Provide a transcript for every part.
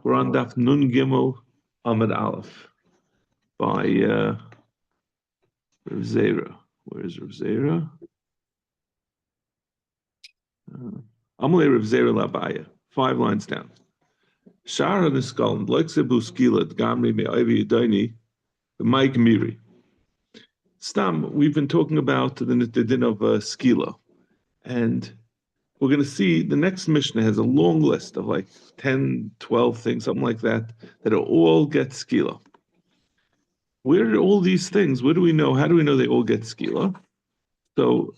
We're on Daf Nun Gimel Amud Aleph by Rav Zera. Where's Rav Zera? Amalei Rav Zera Labaya. 5 lines down. Shara Niskalm, Lexebu Skilat, Gamri Me'avi Yadaini, Mike Miri. Stam, we've been talking about the din of Skila. And we're going to see the next Mishnah has a long list of like 10, 12 things, something like that, that all get Skila. Where did all these things, where do we know, how do we know they all get Skila? So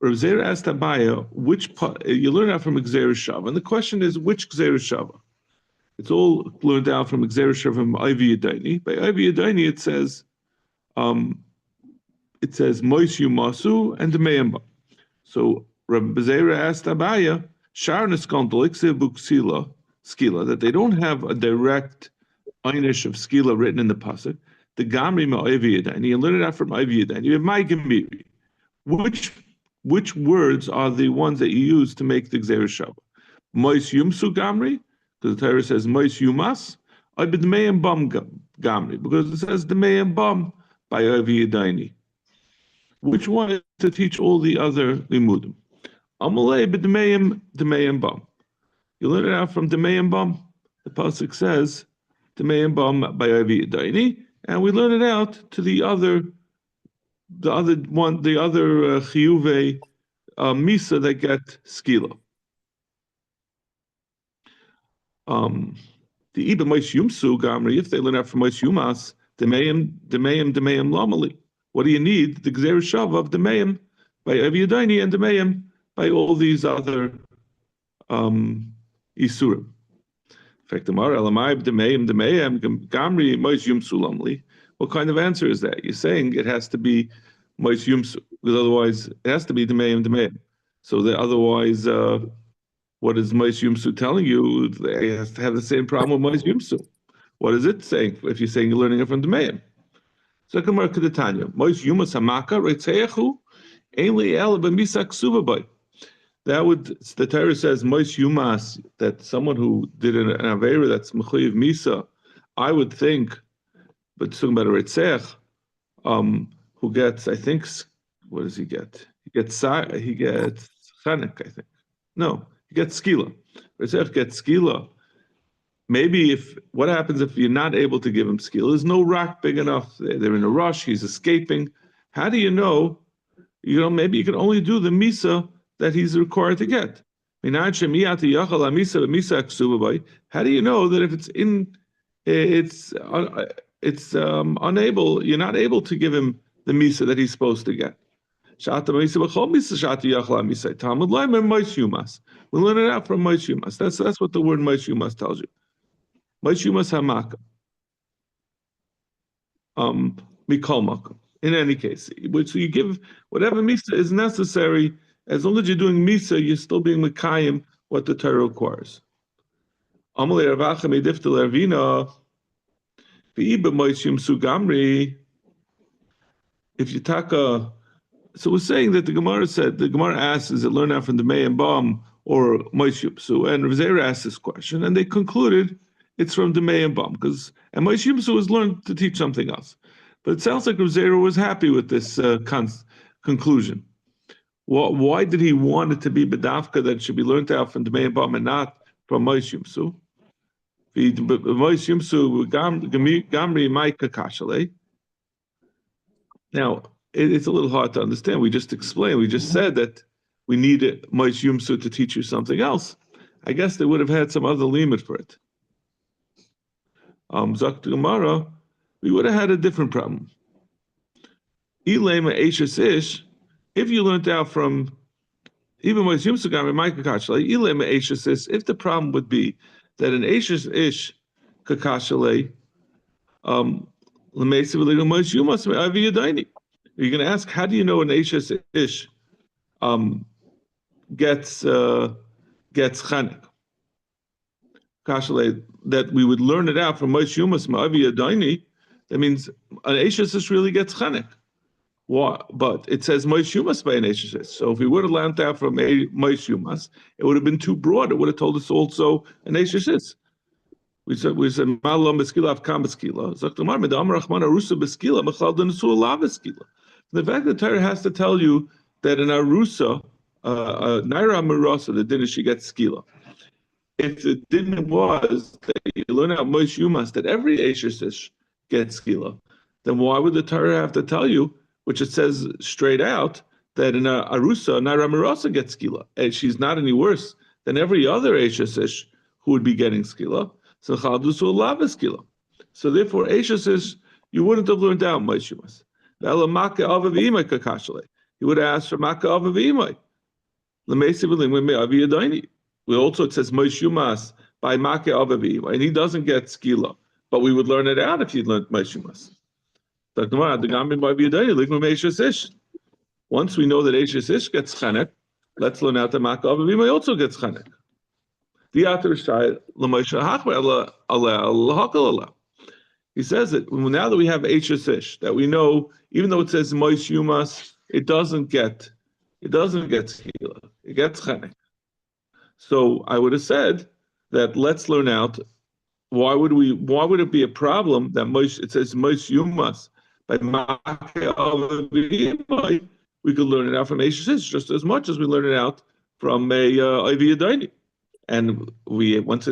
Rav Zera asked Abaya, which part, you learn out from Gzeira Shava, and the question is, which Gzeira Shava? It's all learned out from Gzeira Shava from Ivy Yadaini. By Ivy Yadaini, it says Mois Yumasu and Demeimba. So Rav Zera asked Abaya, Sharnis Kontolik Sebuk Skila, that they don't have a direct einish of Skila written in the pasuk. The Gamri Ma'avi Yadaini, you learn it out from Ivy Yadaini. You have Mai Gemiri. Which words are the ones that you use to make the Gzeira Shava? Mois Yumsu Gamri, because the Torah says Mois Yumas, or B'Dmeim Bam Gamri, because it says Dmeim Bam by Ivy Yadaini. Which one is to teach all the other limudim? Amalei B'Dmeim Bam. You learn it out from Dmeim Bam. The pasuk says Dmeim Bam by Ivy Yadaini, and we learn it out to the other chiyuve misa that get skila. The iba mois yumsu gamri, if they learn out from mois yumas, demeim lamali. What do you need? The gzeira shava of demeim by Avi Yadaini and demeim by all these other isurim. In fact, gamri mois yumsu lamali. What kind of answer is that? You're saying it has to be mois yumsu, because otherwise it has to be demeim. So that otherwise, what is mois yumsu telling you? They have to have the same problem with mois yumsu. What is it saying? If you're saying you're learning it from demeim, so Gemara Kedatanya, mois yumas hamaka reitzeyachu ainli el b'misak suvabay. That would, the Torah says mois yumas, that someone who did an avera that's mechuyev misa, I would think. But talking about a Reitzech, who gets, I think, what does he get? He gets Chanek, I think. No, he gets Skila. Reitzech gets Skila. Maybe what happens if you're not able to give him Skila? There's no rock big enough. They're in a rush. He's escaping. How do you know? Maybe you can only do the Misa that he's required to get. How do you know that if it's unable, you're not able to give him the misa that he's supposed to get. We learn it out from mois yumas. That's what the word mois yumas tells you. Mois yumas hamaka. Mikol makom. In any case, which you give whatever misa is necessary, as long as you're doing misa, you're still being mekayim what the Torah requires. If you taka, so we're saying that the Gemara asks, is it learned out from the May and Bam or Mois Yumsu? And Rav Zera asked this question, and they concluded it's from the May and Bam, and Mois Yumsu was learned to teach something else. But it sounds like Rav Zera was happy with this conclusion. Why did he want it to be bedavka that it should be learned out from the May and Bam and not from Mois Yumsu? Now, it's a little hard to understand. We just explained, we just said that we need Mois Yumsu to teach you something else. I guess they would have had some other limit for it. Zakt Gemara, we would have had a different problem. If you learned out from even Mois Yumsu Gamri Micah Kachalei, if the problem would be that an Ashes Ish Kakashale Lemesi Mois Yumas Avi Yadaini. You're going to ask, how do you know an Ashes Ish gets Chanek? Kashale, that we would learn it out from Mois Yumas Avi Yadaini. That means an Ashes Ish really gets Chanek. Why? But it says Mois Yumas by an Ashes Ish. So if we would have learned out from Mois Yumas, it would have been too broad. It would have told us also an Ashes Ish. We said Malam beskila of kam beskila. Zaktamar medam rachman arusa beskila mechal denesu la beskila. The fact that Torah has to tell you that in arusa, naira marasa, the din is she gets skila. If the din was that you learn out Moshe Yumas that every Eishes gets skila, then why would the Torah have to tell you, which it says straight out, that in a Arusa, Naira Marasa gets skila, and she's not any worse than every other Eishes who would be getting skila. So Chaldusu Lava skila. So therefore, Eishes, you wouldn't have learned out Moshe Yumas. You would have asked for Maka Avavimai. We also, it says Moshe Yumas by Make Avavi, and he doesn't get skila, but we would learn it out if you'd learned Moshe Yumas. Once we know that Eishes Ish gets chanek, let's learn out that Make Avavi also gets chanek. He says that now that we have Eishes Ish, that we know, even though it says Moshe Yumas, it doesn't get skila, it gets chanek. So I would have said that let's learn out why would it be a problem that it says Moshe Yumas by we could learn it out from Eishes just as much as we learn it out from a Ivy Yadayni. And once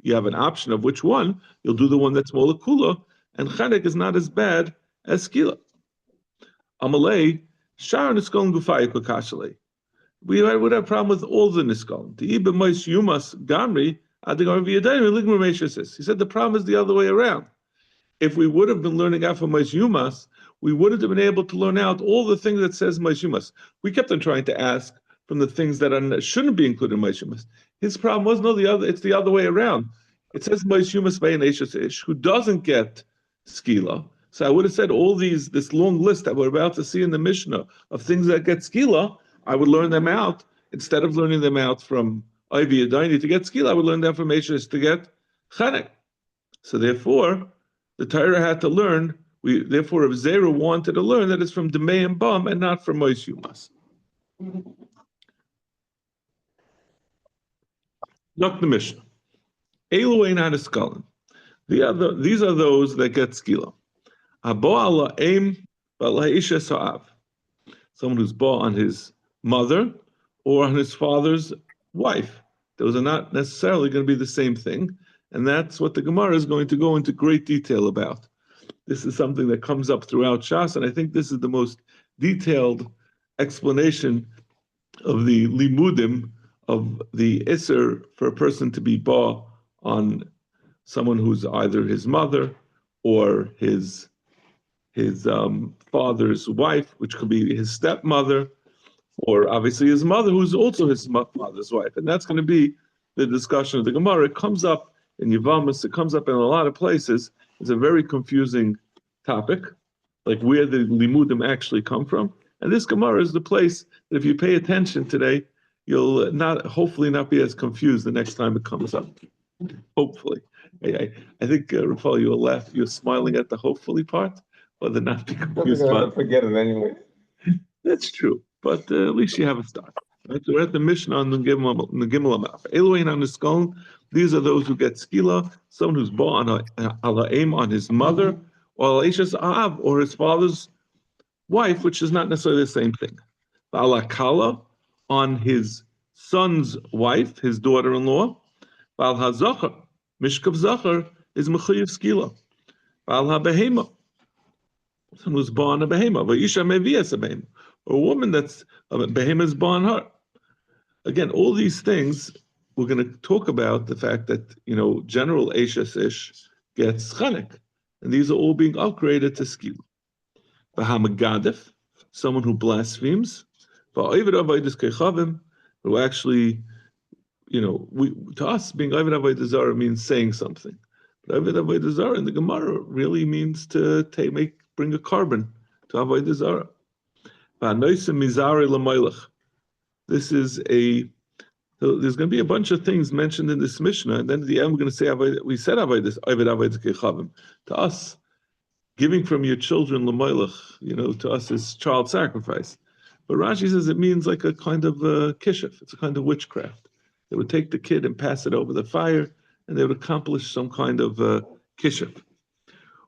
you have an option of which one, you'll do the one that's molekula, and Chanek is not as bad as Skila. Amalei, Sharon is going Gufay Kakashale. We would have a problem with all the Niskalim. The Iba Moshe Yumas Gamri, he said the problem is the other way around. If we would have been learning out from Moshe Yumas, we wouldn't have been able to learn out all the things that says Moshe Yumas. We kept on trying to ask from the things that shouldn't be included in Moshe Yumas. His problem was it's the other way around. It says Moshe Yumas by an Ish who doesn't get skila. So I would have said this long list that we're about to see in the Mishnah of things that get skila, I would learn them out instead of learning them out from Ivy Yadayni to get skila. I would learn them from Eishes to get chanek. So therefore, the Torah had to learn. Therefore, if Zera wanted to learn that it's from Demei and Bam and not from Moshe Yumas. Look the Mishnah. Elu ein haniskalin. These are those that get skila. Abo ala aim v'ala isha sa'av. Someone who's bought on his mother or on his father's wife. Those are not necessarily going to be the same thing, and that's what the Gemara is going to go into great detail about. This is something that comes up throughout Shas, and I think this is the most detailed explanation of the limudim of the Isser for a person to be ba on someone who's either his mother or his father's wife, which could be his stepmother, or obviously his mother, who's also his father's wife. And that's going to be the discussion of the Gemara. It comes up in Yavamas, it comes up in a lot of places. It's a very confusing topic, like where the limudim actually come from. And this Gemara is the place that if you pay attention today, you'll hopefully not be as confused the next time it comes up. Hopefully. I think, Rafal, you'll laugh. You're smiling at the hopefully part, or the not be confused part. Forget it anyway. That's true, but at least you have a start. Right? So we're at the Mishnah on the Gimel Amaf. Elohein on the skull. These are those who get skila, someone who's born on aim on his mother, or Eishes Av, or his father's wife, which is not necessarily the same thing. Ala Kala, on his son's wife, his daughter-in-law. Val HaZachar, Mishkav Zachar, is Mechuyev Skila. Val HaBehema, someone who's born a behema, Va'isha Mevias a behema, or a woman that's a behema is born her. Again, all these things, we're going to talk about the fact that, general Eishes Ish gets chanek, and these are all being upgraded to skila. V'hamagadif, someone who blasphemes. V'oived avodas kechavim, who actually, to us, being oived avodas zara means saying something. But oived avodas zara in the Gemara really means to bring a carbon to avodas zara. V'anoisim mizari l'moilech. This is there's going to be a bunch of things mentioned in this Mishnah, and then at the end we're going to say we said avodas kechavim. To us, giving from your children l'moilech, to us is child sacrifice. But Rashi says it means like a kind of kishuf. It's a kind of witchcraft. They would take the kid and pass it over the fire, and they would accomplish some kind of kishuf.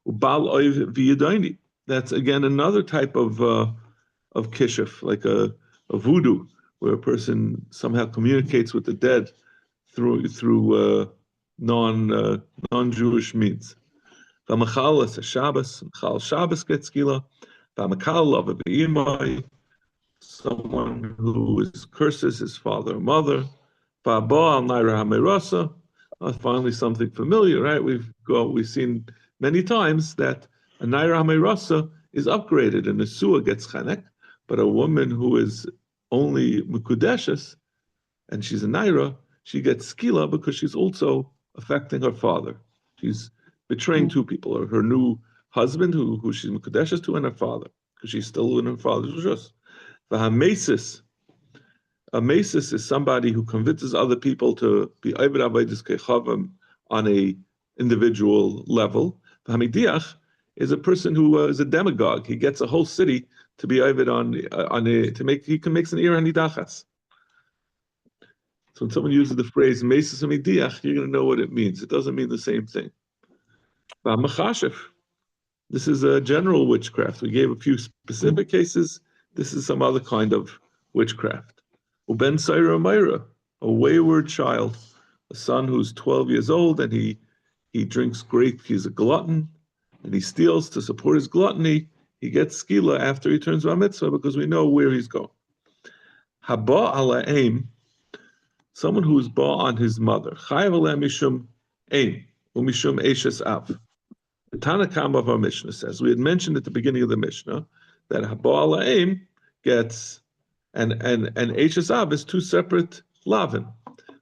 Ubal oiv v'yadaini. That's again another type of kishuf, like a voodoo, where a person somehow communicates with the dead through non-Jewish means. V'machal as a Shabbos, Chal Shabbos gets skila. V'makal of a be'imai, someone who curses his father or mother. V'aba al naira hamerasa. Finally, something familiar, right? We've seen many times that a naira hamerasa is upgraded and a sua gets chanek, but a woman who is only mekudeshes and she's a naira, she gets skila because she's also affecting her father. She's betraying two people, or her new husband who she's mekudeshes to, and her father, because she's still in her father's rishus. V'hamesis. A mesis is somebody who convinces other people to be Oived Avodas Kechavim on a individual level. V'hamidiach is a person who is a demagogue. He gets a whole city to be Oived he can make an ir hanidachas. So when someone uses the phrase mesis hamidiach, you're going to know what it means. It doesn't mean the same thing. V'hamachashif. This is a general witchcraft. We gave a few specific cases. This is some other kind of witchcraft. Uben Saira Myra, a wayward child, a son who's 12 years old, and he drinks grape. He's a glutton, and he steals to support his gluttony. He gets skila after he turns bar mitzvah because we know where he's going. Haba ala aim, someone who is ba on his mother. Chayav ala mishum aim, umishum eshes av. The Tanakam of our Mishnah says, we had mentioned at the beginning of the Mishnah that haba ala aim gets and Eshes Av is two separate lavin.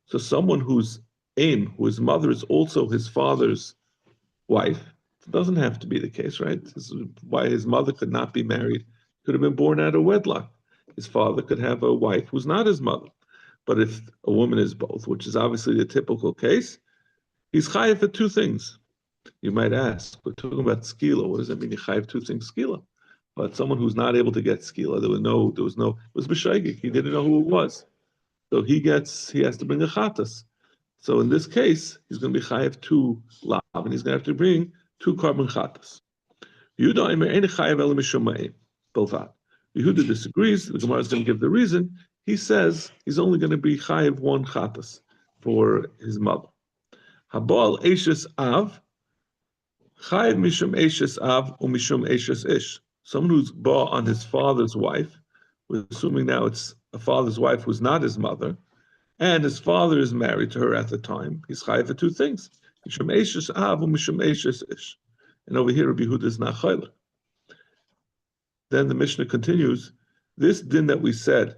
So someone whose whose mother is also his father's wife, it doesn't have to be the case, right? This is why his mother could not be married, could have been born out of wedlock. His father could have a wife who's not his mother. But if a woman is both, which is obviously the typical case, he's chayiv for two things. You might ask, we're talking about skila. What does that mean? You chayiv two things skila. But someone who's not able to get skila, it was b'shaygik. He didn't know who it was, so he has to bring a chatas. So in this case, he's going to be chayav two lav, and he's going to have to bring two carbon chatas. Yehuda disagrees. The Gemara is going to give the reason. He says he's only going to be chayav one chatas for his mother. Habal eshes av chayav mishum eshes av umishum eshes ish. Someone who's bought on his father's wife, we're assuming now it's a father's wife who's not his mother, and his father is married to her at the time. He's chayav for two things: mishum eshes av umishum eshes ish. And over here, Rabbi Yehuda is not chayav. Then the Mishnah continues. This din that we said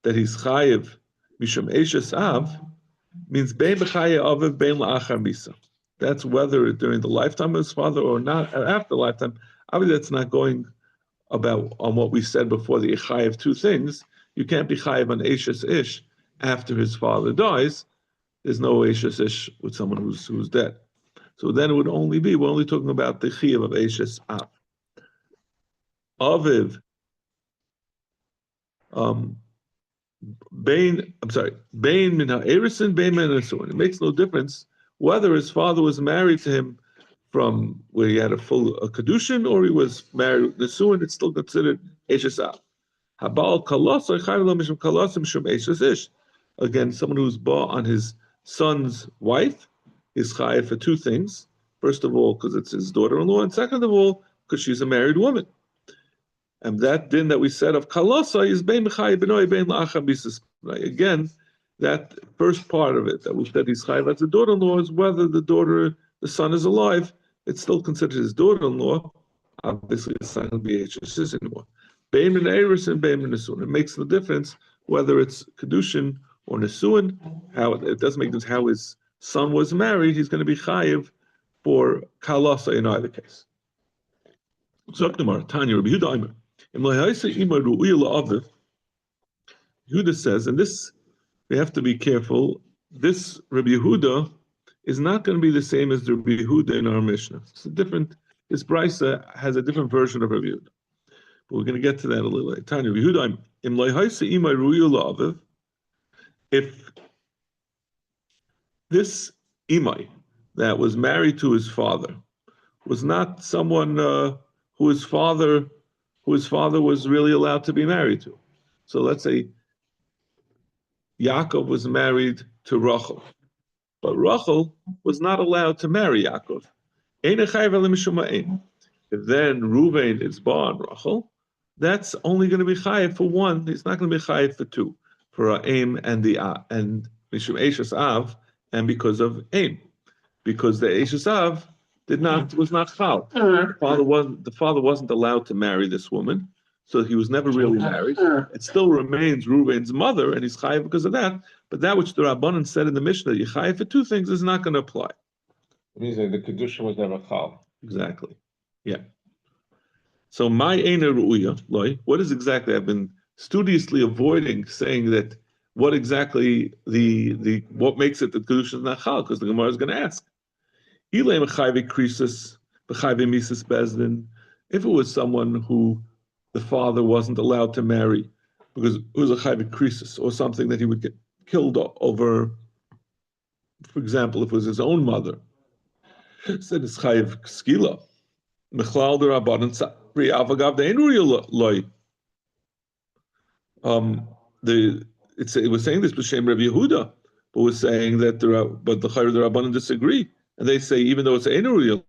that he's chayav mishum eshes av means bein b'chayav aviv bein la'achar misa. That's whether during the lifetime of his father or not after the lifetime. Obviously, that's not going on what we said before, the chayav two things. You can't be chayav on eshes ish after his father dies. There's no eshes ish with someone who's dead. So then it would only be, we're only talking about the chayav of eshes av. Aviv, Bain min ha'erisin, Bain min ha'nesuin. It makes no difference whether his father was married to him from where he had a kedushin, or he was married nesuin. It's still considered eshes av. Habal kalas chayav lo mishum kalas mishum eshes ish. Again, someone who's bought on his son's wife is chayav for two things. First of all, because it's his daughter-in-law, and second of all, because she's a married woman. And that din that we said of kalasa is bein b'chayav b'noi bein la'achar misas. Again, that first part of it that we said he's chayav as a daughter-in-law is whether the son is alive. It's still considered his daughter-in-law. Obviously, the son will be eshes anymore. Bein min eris and bein min nesuin. It makes no difference whether it's kedushin or nesuin. How it doesn't make difference how his son was married. He's going to be chayav for kalasa in either case. So Tanya Rabbi Yehuda Yehuda says, and this we have to be careful. This Rabbi Yehuda is not going to be the same as the Rabbi Yehuda in our Mishnah. It's a different. This Brisa has a different version of Rabbi Yehuda, but we're going to get to that a little later. Tanya Rabbi Yehuda, if this imai, that was married to his father, was not someone who his father was really allowed to be married to. So let's say Yaakov was married to Rachel, but Rachel was not allowed to marry Yaakov. If then Reuven is born Rachel, that's only going to be chayiv for one. He's not going to be chayiv for two, for aim and the and mishum eishes av, and because of aim, because the eishes av was not chal. The father wasn't allowed to marry this woman, so he was never really married. It still remains Reuven's mother, and he's chayiv because of that. But that which the Rabbanan said in the Mishnah, you chayiv for two things, is not going to apply. It means that the kedusha was never chal. Exactly. Yeah. So my eina ru'uya, loy, what is exactly? I've been studiously avoiding saying that. What exactly what makes it that kedusha is not chal? Because the Gemara is going to ask. If it was someone who the father wasn't allowed to marry because it was a chayvik krisis or something that he would get killed over, for example, if it was his own mother, said it's chayv skila. Mechlal derabanan sapri avagav de'enuri loy. It was saying this b'shem Rav Yehuda, but was saying that but the Chayr the Rabbanan disagree, and they say even though it's enuri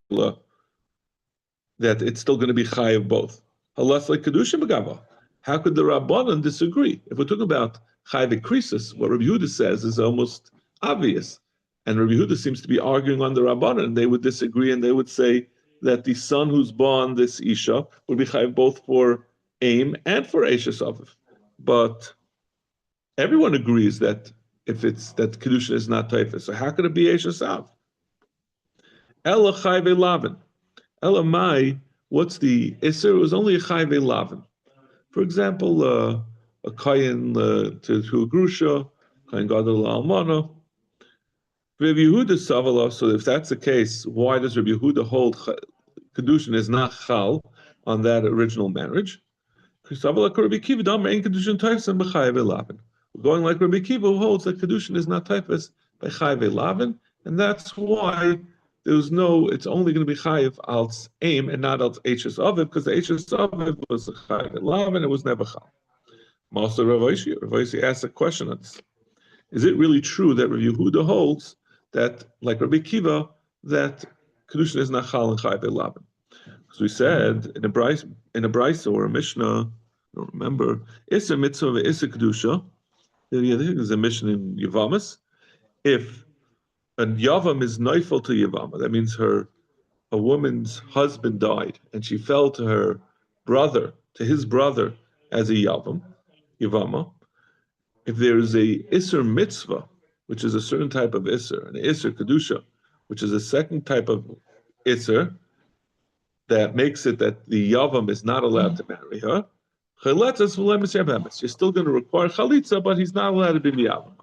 that it's still going to be chayiv both. Halas like kedusha begava. How could the Rabbanan disagree? If we're talking about chayiv krisis, what Rav Yehuda says is almost obvious, and Rav Yehuda seems to be arguing on the Rabbanan, and they would disagree, and they would say that the son who's born this isha would be chayiv both for aim and for eishes aviv. But everyone agrees that if it's that kedusha is not taifas, so how could it be eishes av? Ela chayve lavin. Ela mai. What's the iser? It was only a chayve lavin. For example, a kayin to a grusha, kayin gadol almana. Rabbi Yehuda savala. So if that's the case, why does Rabbi Yehuda hold kedusha is not chal on that original marriage? Going like Rabbi Kiva, who holds that kedushin is not typhus by chayve lavin, and that's why it's only going to be chayiv als aim and not als eishes aviv, because the eishes aviv was a chayve lavin, it was never chal. Master Rav Oshi asked a question on this: is it really true that Rabbi Yehuda holds that, like Rabbi Kiva, that kedushin is not chal and chayve lavin? Because we said in a brisa or a mishnah, I don't remember, Issa mitzvah Issa kedusha. I think there's a mission in Yavamas. If a Yavam is neifel to Yavama, that means a woman's husband died, and she fell to his brother as a Yavama. If there is a Isser mitzvah, which is a certain type of Isser, an Isser kedusha, which is a second type of Isser, that makes it that the Yavam is not allowed to marry her, you're still going to require chalitza, but he's not allowed to be miyavam.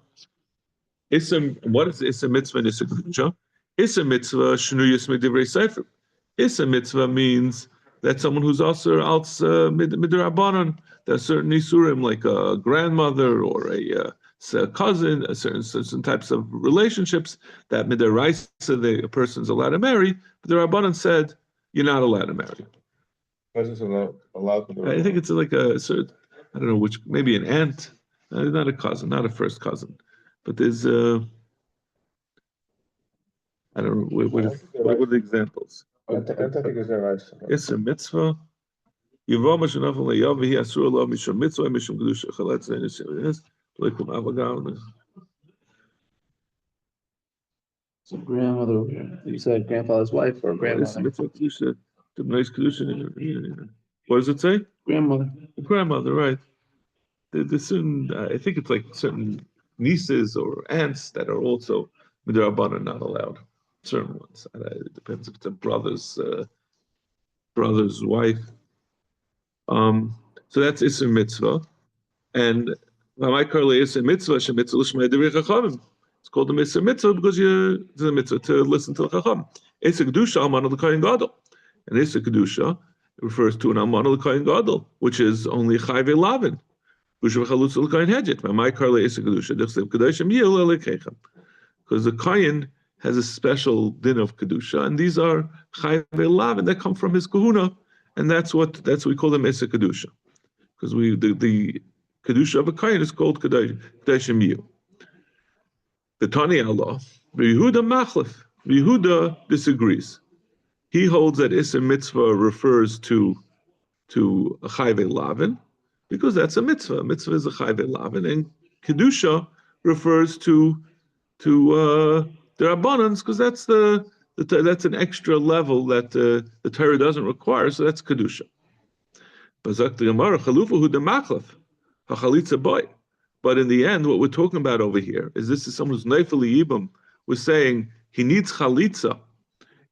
What is Issa mitzvah and Issa kedusha? Issa mitzvah shnuyus midivrei sefer. Issa mitzvah means that someone who's also als midrabanan. There are certain isurim like a grandmother or a cousin, certain types of relationships that midaraisa the person's allowed to marry. But the Rabbanan said you're not allowed to marry. Allowed to I think it's like I don't know which, maybe an aunt, not a cousin, not a first cousin, but there's I don't know what are the examples. I think it's the right. It's a mitzvah. Yivam Hashanah le'yav v'hi asur alav mishum mitzvah mishum kedusha chalatz v'nisim lekum avagav. So grandmother over here. You said grandfather's wife or grandmother? Mitzvah kedusha, the nice kedusha. What does it say? Grandmother. Grandmother, right? There's certain, I think it's like certain nieces or aunts that are also midrabanan not allowed. Certain ones. It depends if it's a brother's wife. So that's Isser mitzvah, and it's called the Isser mitzvah because it's a mitzvah to listen to the Chacham. Isser kedusha almana l'kohen gadol, and Isser kedusha refers to an almana l'kohen gadol, which is only chayve lavin. Because the kohen has a special din of kedusha, and these are chayve lavin that come from his kahuna, and that's what we call them Issa kedusha, because the kedusha of a kohen is called kedusha miyu. The Tani Allah, Yehuda machlef. Yehuda disagrees. He holds that Issa mitzvah refers to a chayve lavin, because that's a mitzvah. A mitzvah is a chayve lavin, and kedusha refers to the rabbanans, because that's that's an extra level that the Torah doesn't require. So that's kedusha. Bazak the Gemara chalufahu de machlef hachalitza boy. But in the end, what we're talking about over here is this is someone who's neifeli yibam. We're saying he needs chalitza,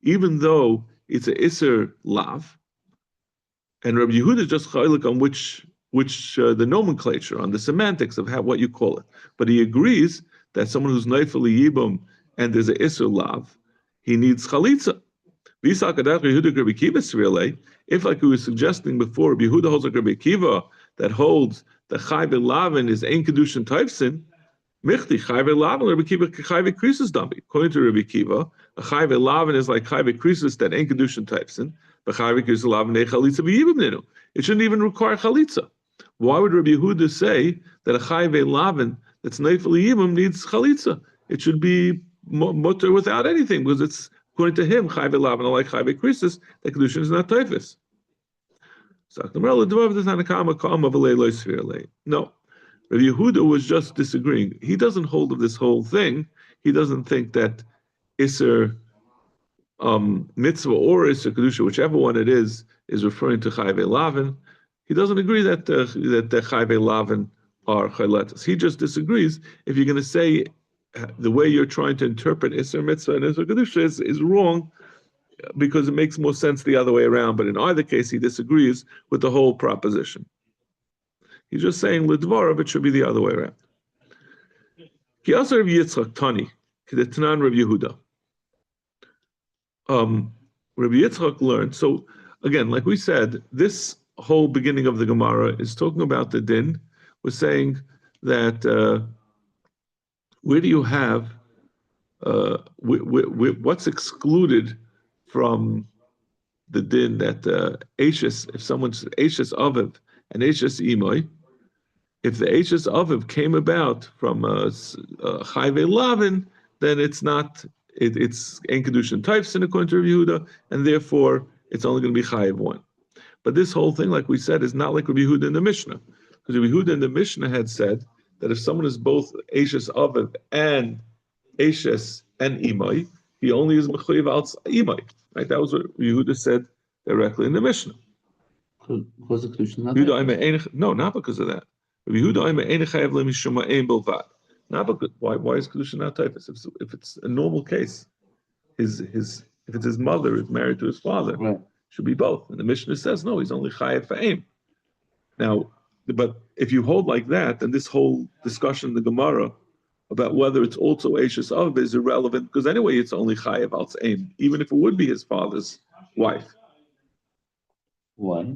even though it's a iser lav. And Rabbi Yehuda is just chaylik on which the nomenclature, on the semantics of what you call it. But he agrees that someone who's neifeli yibam and there's a iser lav, he needs chalitza. If, like we were suggesting before, Rabbi Yehuda holds like Rabbi Akiva that holds the chayve lavin is ein kedushin taifsin, michti chayve lavin Rabbi Akiva chayve krisis dami. According to Rabbi Akiva, a chayve lavin is like chayve krisis that ein kedushin taifsin, but chayve krisis lavin ei chalitza v'yibim ninu. It shouldn't even require chalitza. Why would Rabbi Yehuda say that a chayve lavin that's neifel yibim needs chalitza? It should be mutter without anything, because it's according to him chayve lavin like chayve krisis that kedushin is not taifis. No, Rabbi Yehuda was just disagreeing. He doesn't hold of this whole thing. He doesn't think that Isser mitzvah or Isser kedusha, whichever one it is referring to chayve lavin. He doesn't agree that the chayve lavin are chayletas. He just disagrees. If you're going to say the way you're trying to interpret Isser mitzvah and Isser kedusha is wrong, because it makes more sense the other way around. But in either case, he disagrees with the whole proposition. He's just saying l'dvarav, it should be the other way around. Ki asar Rav Yitzchak Tani k'detnan Rav Yehuda. Rabbi Yitzchak learned. So again, like we said, this whole beginning of the Gemara is talking about the din. We're saying that where do you have what's excluded from the din that Ashes, if someone's Ashes Aviv and Ashes Imoy, if the Ashes Aviv came about from Chayve Lavin, then it's not, it's Ein Kedushin Taifsin according to Rav Yehuda, and therefore it's only going to be Chayiv one. But this whole thing, like we said, is not like Rav Yehuda in the Mishnah, because Rav Yehuda in the Mishnah had said that if someone is both Ashes Aviv and Ashes and Imoy, he only is Mechayiv al Imoy. Right? That was what Yehuda said directly in the Mishnah. Was the Kedushin not No, not because of that. Not because, why is Kedushin not typhus? If it's a normal case, if it's his mother is married to his father, right, should be both. And the Mishnah says no, he's only chayav for aim. Now, but if you hold like that, then this whole discussion in the Gemara about whether it's also Ashes Aviv is irrelevant, because anyway it's only chayav al aim, even if it would be his father's wife. Why?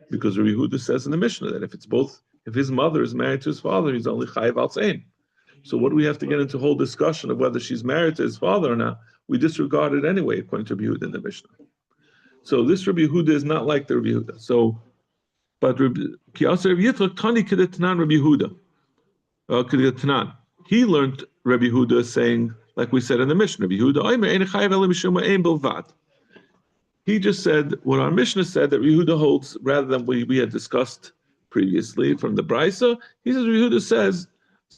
Because Rabbi Yehuda says in the Mishnah that if his mother is married to his father, he's only chayiv al tzein. So what do we have to get into a whole discussion of whether she's married to his father or not? We disregard it anyway, according to Rabbi Yehuda in the Mishnah. So this Rabbi Yehuda is not like the Rabbi Yehuda. So, but Ki Asar Rabbi Yitzchak Tani Kedetanan Rabbi Yehuda. Kedetanan. He learned Rabbi Yehuda saying, like we said in the Mishnah, Rabbi Yehuda Omer Ein Chayiv Ela Mishum Ein Bilvad. He just said what our Mishnah said that Yehuda holds, rather than we had discussed previously from the Brisa. He says Yehuda says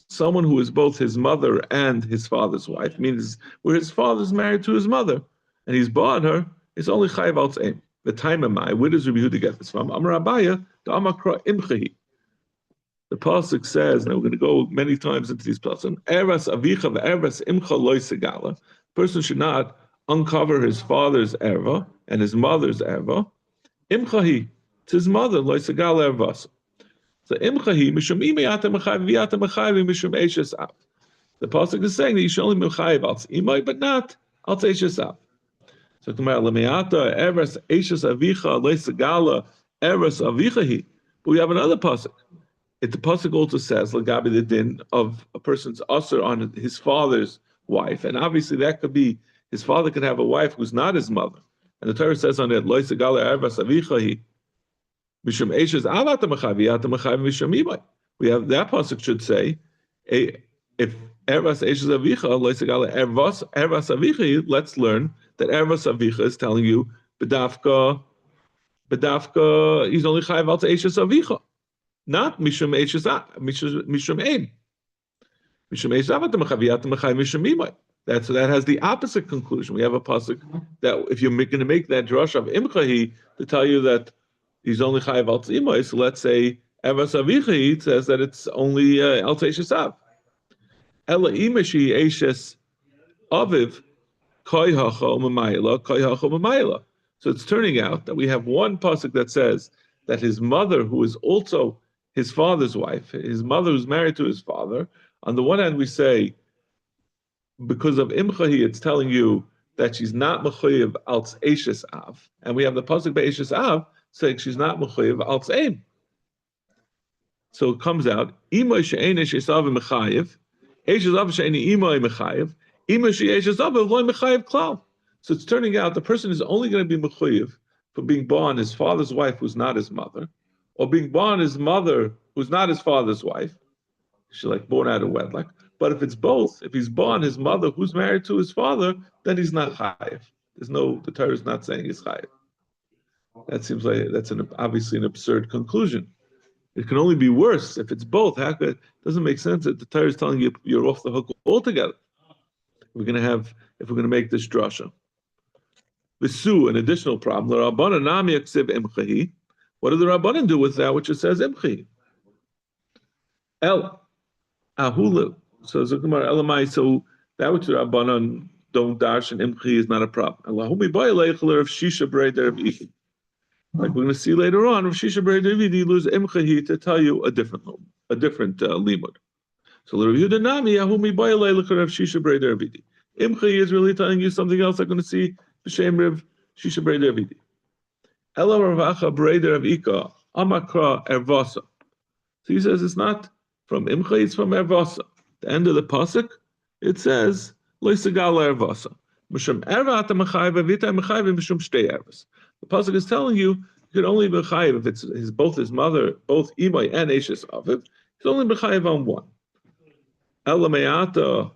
someone who is both his mother and his father's wife, means where his father's married to his mother and he's bought her, it's only chayiv al tz'im. The time am I. Where does Rabbi Yehuda get this from? Amar Abaya, the Amakra Imchahi. The pasuk says, and we're going to go many times into these pasuk. Eras avicha ve'eras imcha loy segala. Person should not uncover his father's erva and his mother's erva. Imchahi, it's his mother, loy segala ervas. So imchahi mishum imeyata mechayiv v'yata mechayiv mishum eishes av. The pasuk is saying that you should only mechayiv al imay, but not al eishes av. So tomorrow lemeata eres eishes avicha loy segala eres avichahi. But we have another pasuk. The pasuk also says, "Lagabi the din of a person's usher on his father's wife, and obviously that could be his father could have a wife who's not his mother. And the Torah says on it, Lo segala ervas avicha mishum eishes avat mechavi mishum imay. We have that pasuk should say, if ervas eishes avicha lo segala ervas avicha, let's learn that ervas avicha is telling you bedafka he's only chayav al eishes avicha, not mishum eishes mishum aim. That has the opposite conclusion. We have a pasuk that if you're going to make that drush of imchahi to tell you that he's only chayav al tzimai, so let's say evas avichi says that it's only al teishasav. Ela imashi eishes aviv koi hacha u'mamayla. So it's turning out that we have one pasuk that says that his mother, who is also his father's wife, his mother who's married to his father. On the one hand, we say, because of imchahi, it's telling you that she's not mechayiv al eishes av, and we have the pasuk by eishes av saying she's not mechayiv al aim. So it comes out imay she'ein eishes av mechayiv, eishes av she'ein imay mechayiv, imay she'eishes av loy mechayiv klal. So it's turning out the person is only going to be mechayiv for being born his father's wife who's not his mother, or being born his mother who's not his father's wife. She's like born out of wedlock. But if it's both, if he's born his mother who's married to his father, then he's not chayiv. The Torah is not saying he's chayiv. That seems like that's obviously an absurd conclusion. It can only be worse if it's both. It doesn't make sense that the Torah is telling you you're off the hook altogether. If we're going to make this drasha. Visu, an additional problem. The Rabbanan nami yaksiv imchahi. What do the Rabbanan do with that which it says imchahi? El ahulu. So Zukumar Elamai, so that which the Rabbanan don't dash and imchi is not a problem. Allahumi ba'alei of shisha breder of ichi. Like we're going to see later on, of shisha breder of ichi lose imchi to tell you a different limud. So the Yehuda nami ahumi ba'alei of shisha breder of ichi. Imchi is really telling you something else. I'm going to see b'shem rev shisha breder of ichi. Ela ravacha breder of ika amakra ervasa. So he says it's not from imchi, it's from ervasa. The end of the pasuk, it says loisagala ervasa. Mishum erva ata mechayiv vita mechayiv mishum shtei ervas. The pasuk is telling you can only be mechayiv if it's both his mother, both imay and eishes aviv. He's only mechayiv on one. Ela me'ata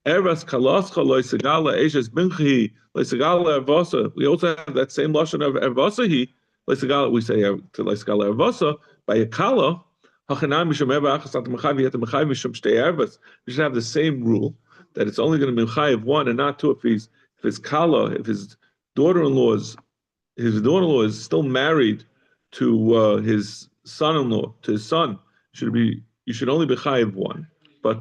ervas kalascha loisagala eishes binchi loisagala ervasa. We also have that same lashon of ervasa. Loisagala we say to loisagala ervasa by a kala. We should have the same rule that it's only going to be chayiv one and not two if his kala, if his daughter-in-law is still married to his son-in-law, to his son. You should only be chayiv one. But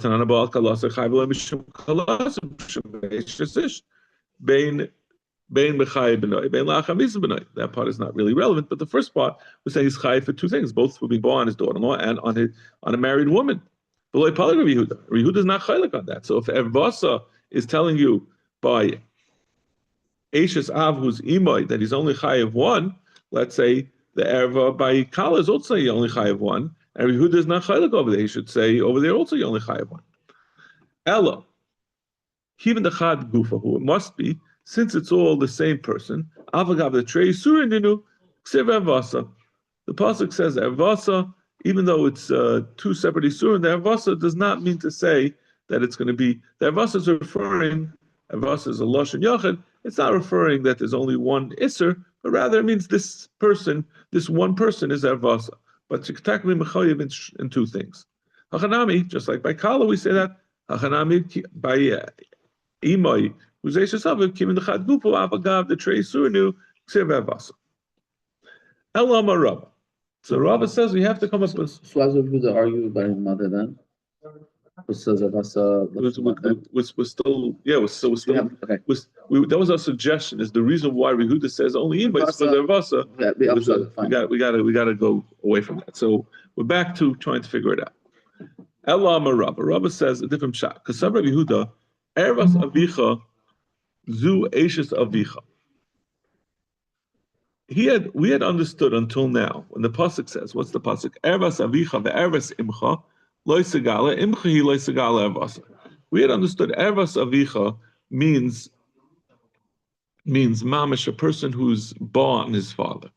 that part is not really relevant, but the first part was saying he's chayiv for two things, both for being born on his daughter-in-law and on a married woman. But Yehuda is not chaylik on that. So if Ervasa is telling you by Eishes Av who's imay that he's only chayiv one, let's say the Erva by Kala is also you only chayiv one, and Yehuda is not chaylik over there. He should say over there also you only chayiv one. Ella, even the chad gufa, who it must be. Since it's all the same person, avagav the trei surininu ksiv ervasa. The pasuk says ervasa, even though it's two separate isurin. The ervasa does not mean to say that it's going to be. The ervasa is referring. Ervasa is a lashon yachid. It's not referring that there's only one isur, but rather it means this person, this one person is ervasa. But tiktakli mechayiv in two things. Hachanami, just like by kala, we say that hachanami by imay. Who's Eishes Aviv, Kim in the Chad Gupo, Avagav, the Trei Surinu, Ksiv Avasa. Elama Rabba. So Rabba says we have to come up with. So why would Yehuda argue about his mother then? Who says Avasa? We're still, that was our suggestion. Is the reason why Yehuda says only in, but it's for the Avasa. We got to go away from that. So we're back to trying to figure it out. Elama Rabba. Rabba says a different shot because some Rabbi Yehuda, Ervas Avicha. Zu Eishes Avicha. We had understood until now when the pasuk says, what's the pasuk? Ervas Avicha ve'ervas imcha loy segala imcha hi loy segala ervasa. We had understood Ervas Avicha means mamish, a person who's born his father.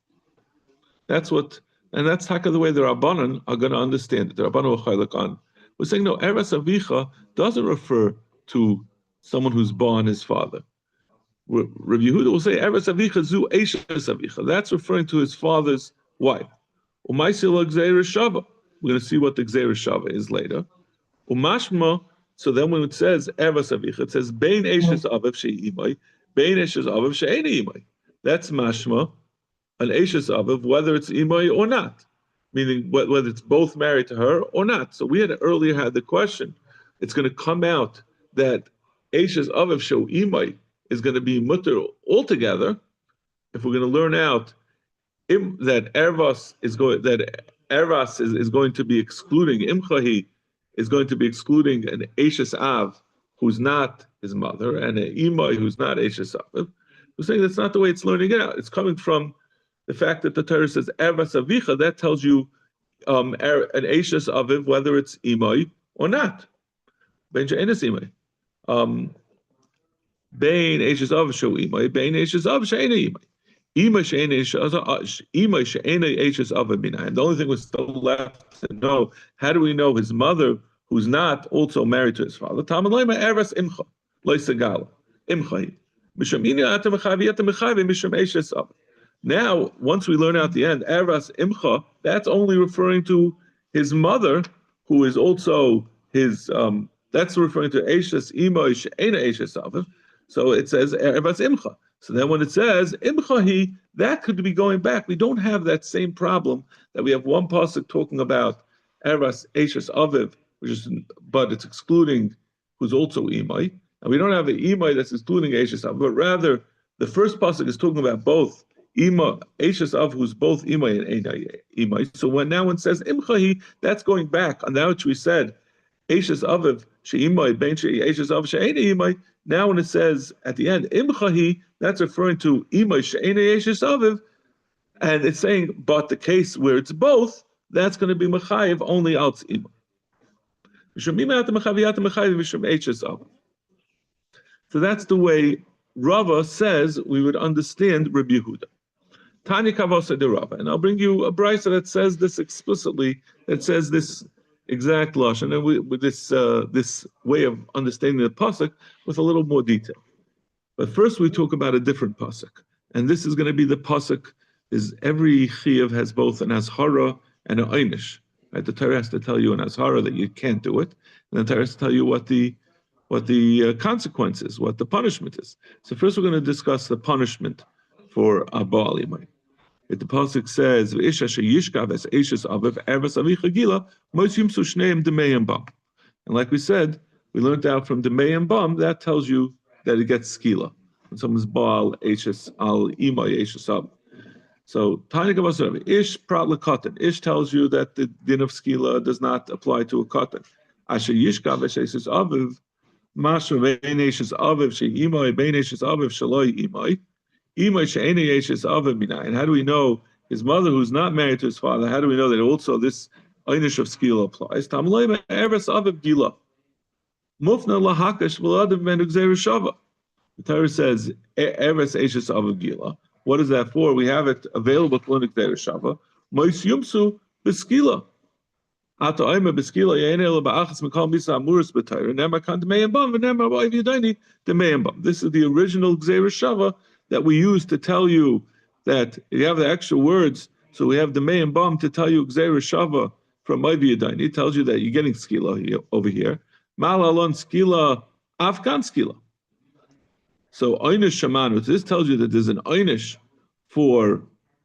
That's what, and that's taka the way the Rabbanan are going to understand it. The Rabbanan will on. We're saying no, Eres Avicha doesn't refer to someone who's born his father. Rabbi Yehuda will say Eres Avicha zu Eishes Avicha. That's referring to his father's wife. Umaisila Gzeira Shava. We're going to see what the Gzeira Shava is later. Umashma. So then when it says Eres Avicha, it says Bein Eishes Aviv She'imai, Bein Eishes Aviv She'ena Imai. That's mashma. An Eishes Aviv, whether it's Imai or not, meaning whether it's both married to her or not. So we had earlier had the question. It's going to come out that Eishes Aviv show Imai is going to be mutter altogether. If we're going to learn out that Ervas is going to be excluding Imchahi is going to be excluding an Eishes Av who's not his mother and an Imai who's not Eishes Aviv. We're saying that's not the way it's learning it out. It's coming from the fact that the Torah says Ervas Avicha, that tells you an Eishes Aviv, whether it's Imai or not. Ben She'enes Imai. Bein Eishes Aviv Sho Imai, Bein Eishes Aviv She'ena Imai. Imai She'ena Eishes Aviv Minayin. The only thing we're still left to know, how do we know his mother, who's not also married to his father? Talmud Leima Ervas Imcha, Loisagala, Imchai. Mishum Ina Atam Mechavi Atam Mechavi Mishum Eishes Aviv. Now, once we learn out the end, Eras Imcha, that's only referring to his mother, who is also his, that's referring to Eishes Imai She'ena Eishes Aviv. So it says Eras Imcha. So then when it says Imcha, that could be going back. We don't have that same problem that we have one pasuk talking about Eras Eishes Aviv, but it's excluding who's also Imai. And we don't have an Imai that's excluding Eishes Aviv, but rather the first pasuk is talking about both Ima, Eishes Av, who's both Imai and Imai. So when it says Imchahi, that's going back on that which we said, Eishes Aviv, She'imai, Ben Eishes Av, She'ena Imai. Now when it says at the end, Imchahi, that's referring to Imai, She'ena Eishes Aviv, and it's saying, but the case where it's both, that's going to be Mechayiv only out Imai. So that's the way Rava says we would understand Rabbi Yehuda. Tanya Kavasa de Rava, and I'll bring you a brisa that says this explicitly, that says this exact lashon, and with this way of understanding the pasuk with a little more detail. But first, we talk about a different pasuk, and this is going to be the pasuk. Is every chiyuv has both an azhara and an einish. Right? The Torah has to tell you an azhara that you can't do it, and the Torah has to tell you what the consequence is, what the punishment is. So first, we're going to discuss the punishment for Abba Alimai. If the pasuk says, "V'isha sheyishkav es eishes aviv ervas avicha gila mos yimsu shneim demei and bam," and like we said, we learned out from demei and bam that tells you that it gets skila when someone's baal eishes al imay eishes aviv. So Tanya Gavasar ish prat lekatan. Ish tells you that the din of skila does not apply to a katan. Asher yishkav es eishes aviv masha ve'ein eishes aviv she'imay bein eishes aviv shaloi imay. And how do we know his mother, who's not married to his father, how do we know that also this einish of skila applies? The Torah says, Eres Eishes Aviv Gila. What is that for? We have it available to learn Gzeira Shava. Mois Yumsu Beskila. Ata Oima Beskila Yainel Ba'achas Mikal Misa Amuris B'Torah. Nemar Kan Demei Bam V'Nemar Ba'Iv Yadayni Demei Bam. This is the original Gzeira Shava that we use to tell you that you have the extra words. So we have the May and Bam to tell you Gzeira Shava from Ivy Yadain. It tells you that you're getting skila here, over here. Malalon skila, Afghan skila. So Einish Shamanu, this tells you that there's an Einish for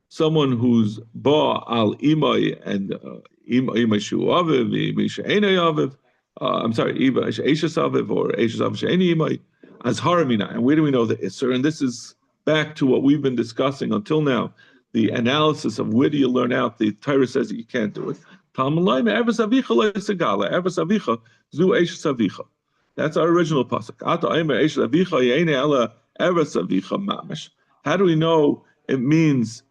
someone who's Ba al Imai and Imai Shu Aviv, Imai She'enei Aviv. I'm sorry, Eishes Aviv or Eishes Aviv She'enei Imai as Haramina. And where do we know the Isser? And this is back to what we've been discussing until now, the analysis of where do you learn out. The Torah says that you can't do it. That's our original pasuk. How do we know it means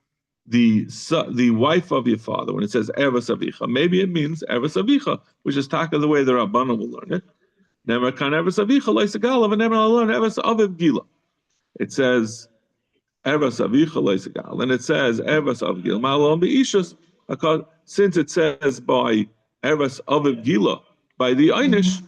the wife of your father when it says Eres Avicha? Maybe it means Eres Avicha, which is taka the way the Rabbanan will learn it. Never kan Eres Avicha Loisagalav, and never alone Eres Aviv Gila. It says Eres Avicha Loisagal, and it says Eres Aviv Gila. Ma'alon beishus. Since it says by Eres Aviv Gila, by the Einish,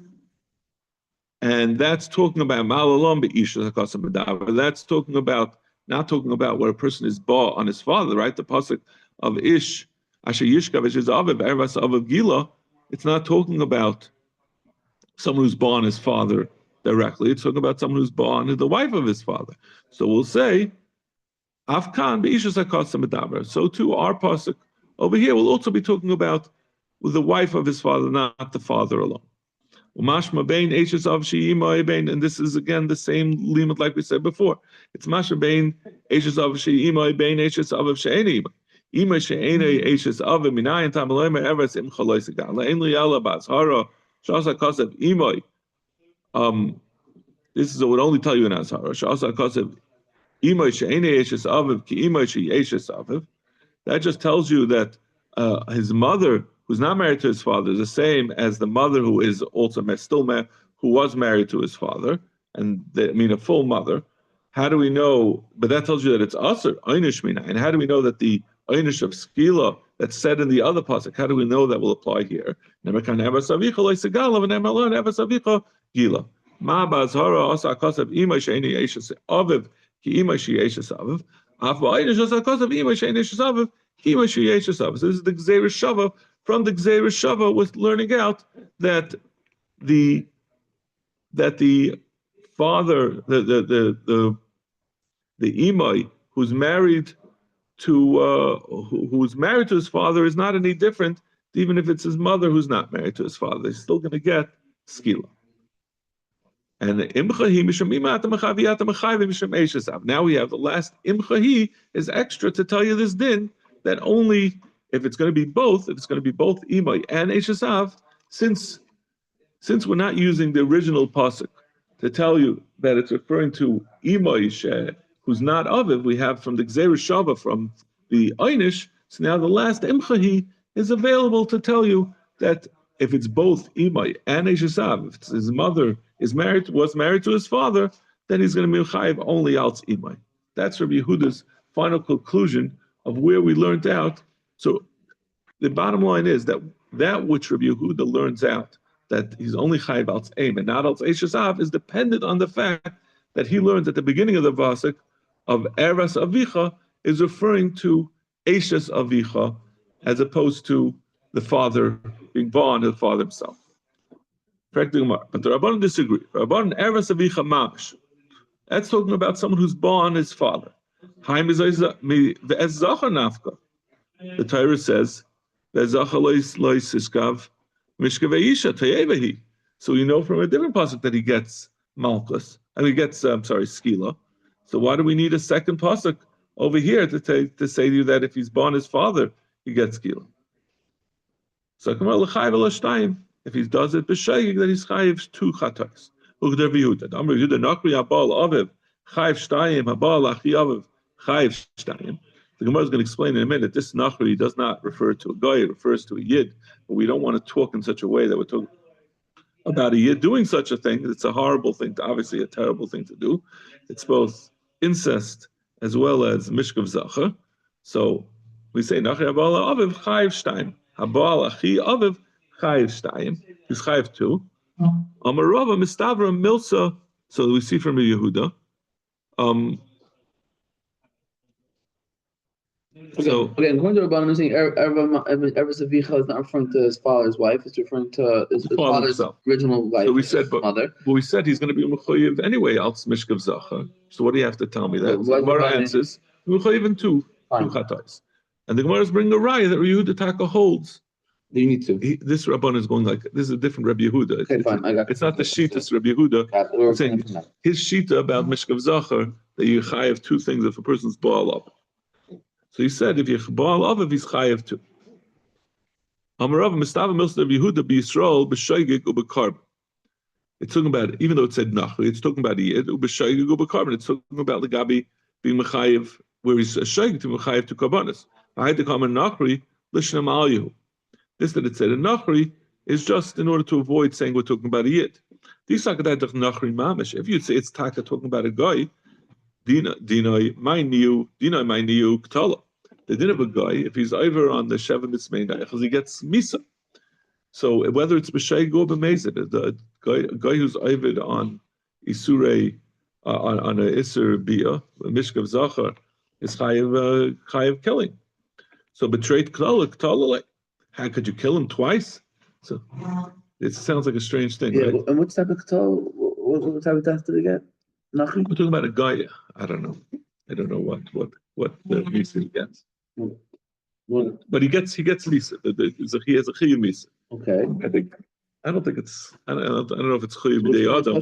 and that's talking about Ma'alon beishus hakasam b'davar. That's talking about not talking about where a person is ba on his father, right? The pasuk of Ish Asher Yishkav is Aviv Eres Aviv Gila. It's not talking about someone who's born his father directly. It's talking about someone who's born the wife of his father. So we'll say, Afkan beishus hakasam b'davar. So too, our pasuk over here will also be talking about the wife of his father, not the father alone. Umashma bein eishes av she'imai bein, and this is again the same limit like we said before. It's mashma bein eishes av she'imai bein eishes av she'eni imai. Imai she'eni eishes av minayin tamalayim eretz im chaloisigan le'en liyala ba'azhara shasa kasev imai. This is what would only tell you in Azhara. Shasa kasev imai she'eni eishes av ki imai she'eshes av. That just tells you that his mother, who's not married to his father, is the same as the mother who is also who was married to his father, and a full mother. How do we know? But that tells you that it's usher einish mina. And how do we know that the einish of skila that's said in the other pasuk? How do we know that will apply here? Nemekan eves avicha loisegalav and nemelon eves avicha gila. Ma ba'azhara asa akasav imay she'eni eishes aviv ki imay she'eshes aviv. Af ba'einish asa akasav imay she'eni eishes aviv ki imay she'eshes aviv. So this is the Gzeirah Shava. From the Gzeirah Shava, was learning out that the father, the imai who's married to his father is not any different, even if it's his mother who's not married to his father. He's still going to get skila. And now we have the last imchahi is extra to tell you this din that only if it's going to be both, imai and eshesav, since we're not using the original pasuk to tell you that it's referring to imai who's not aviv, we have from the Gzeirah Shava from the einish. So now the last imchahi is available to tell you that if it's both imai and eshesav, if his mother was married to his father, then he's going to be chayiv only alts imai. That's Rabbi Yehuda's final conclusion of where we learned out. So the bottom line is that which Rabbi Yehuda learns out, that he's only chayiv alts aim and not alts eshesav, is dependent on the fact that he learns at the beginning of the pasuk of Eres Avicha is referring to eshes Avicha as opposed to the father being born to the father himself. But the Rabbanan disagree. Rabbanan Eres Avicha mamish. That's talking about someone who's born his father. The Torah says, so we know from a different pasuk that he gets malchus, and he gets skila. So why do we need a second pasuk over here to say to you that if he's born his father, he gets skila? So if he does it b'shayik, then he's chayiv two chatos. Ugder v'yuda. Amr Yehuda nakri abal aviv chayiv shtayim abal achi aviv chayiv shtayim. The Gemara is going to explain in a minute. This nachri does not refer to a guy; it refers to a yid. But we don't want to talk in such a way that we're talking about a yid doing such a thing. It's a horrible thing, obviously a terrible thing to do. It's both incest as well as mishkav zacha. So we say nachri abal aviv chayiv shtayim abal achi aviv chayiv shtayim. He's chayiv two. Amarava mistavra milsa. So we see from Yehuda. Again, according to Rabbanan, I'm saying Eres Avicha is not referring to his father's wife; it's referring to his father's original wife. So we said, mother. But we said he's going to be mechayiv anyway. Else mishkav zacha. So what do you have to tell me that? The Gemara answers mechayiv in two chatos, and the Gemara is bringing a raya that Yehuda Taka holds. You need to. This Rabban is going like this is a different Rabbi Yehuda. Okay, fine. I got it's not the Shitas Rabbi Yehuda. I'm saying his Shita about mishkav zacha that you chayiv two things if a person's baal up. So he said, if you're baal aviv, he's chayiv too. Amarav mistava milsa of Yehuda b'Yisrael b'shaygig u'b'karban. It's talking about, even though it said nachri, it's talking about a yid u'b'shaygig u'b'karban. It's talking about the gabi being mechayiv, where he's a shaygig to mechayiv to karbanis. I had to come in nachri l'shnam al yehu. This that it said in nachri is just in order to avoid saying we're talking about a yid. If you'd say it's taka talking about a guy, dinoi my new ktala. They didn't have a guy if he's over on the Sheva Mitzvah because he gets misa. So whether it's b'shayg or b'mezid, the guy who's over on isurei on a isur bia, a mishkav zachar, is chayiv killing. So betrayed ktala. How could you kill him twice? So it sounds like a strange thing, Yeah, right? and which type of katol? What type of test did he get? Nothing. We're talking about a guy. I don't know what the misa he gets. But he gets misa. He has a chiyuv misa. Okay. I don't think it's. I don't know if it's chiyuv b'dei adam.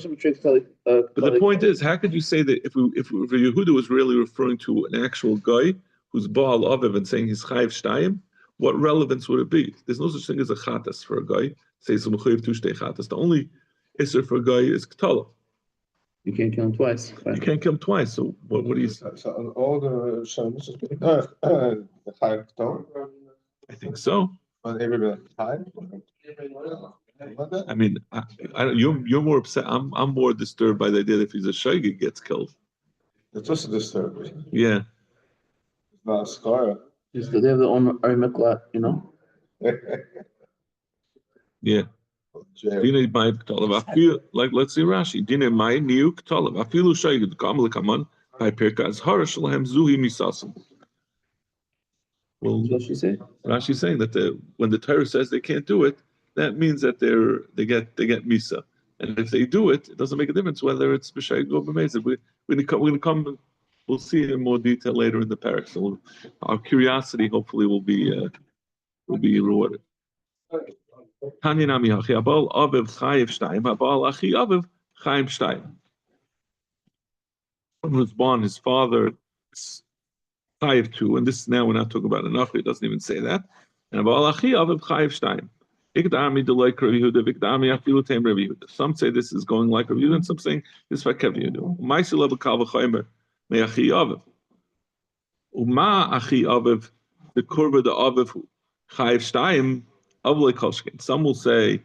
But the point is, how could you say that if Yehuda was really referring to an actual guy who's Baal Aviv and saying he's chayiv shtayim, what relevance would it be? There's no such thing as a chatas for a guy. Say some chayiv tu shtei chatas. The only isser for a guy is ktala. You can't kill him twice. You can't kill him twice. So what do you say? So on all the shows, the high tone, I think so. on every time. I mean, you're more upset. I'm more disturbed by the idea that if he's a shaygig gets killed. It's also disturbing. Yeah. It's not a scar. They have their own arimikla, you know. Yeah. Dine my ktalav. I feel like let's see Rashi. Dine my new ktalav. I feel shaygig kamal kaman. I perka as harash lahem zuhi misasim. Well, What she say? Rashi's saying that when the Torah says they can't do it, that means that they get misa, and if they do it, it doesn't make a difference whether it's b'shayg or b'mezid. We're going to come. We'll see in more detail later in the parak. So our curiosity hopefully will be rewarded. Tanya nami hachi abal aviv chayiv shtayim abal achi aviv chayim shtayim. When he was born, his father chayiv two, and this now we're not talking about enough. It doesn't even say that. And abal achi aviv chayiv shtayim. Some say this is going like Rav Yehuda, and some saying this is like Rav Yehuda. Ma'aser level kal v'chomer me'achi aviv. Uma achi aviv the kurva the aviv chayiv shtayim avlei kolshkin. Some will say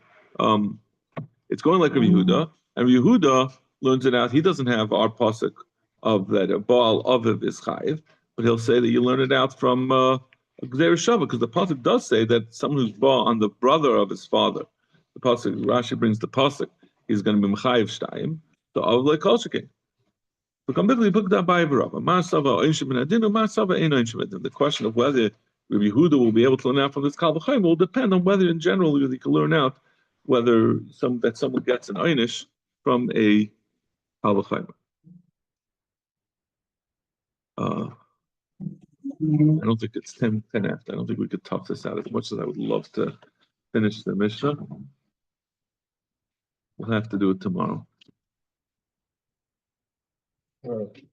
it's going like Rav Yehuda, and Rav Yehuda learns it out. He doesn't have our pasuk of that a Baal aviv is chayiv, but he'll say that you learn it out from. Because the pasuk does say that someone who's born on the brother of his father, the pasuk Rashi brings the pasuk, he's going to be mechayiv shtayim. So avlei kol shekin. The question of whether Rabbi Yehuda will be able to learn out from this kal v'chayim will depend on whether, in general, you can learn out whether someone gets an einish from a kal v'chayim. I don't think it's 10 after. I don't think we could tough this out as much as I would love to finish the Mishnah. We'll have to do it tomorrow. All right.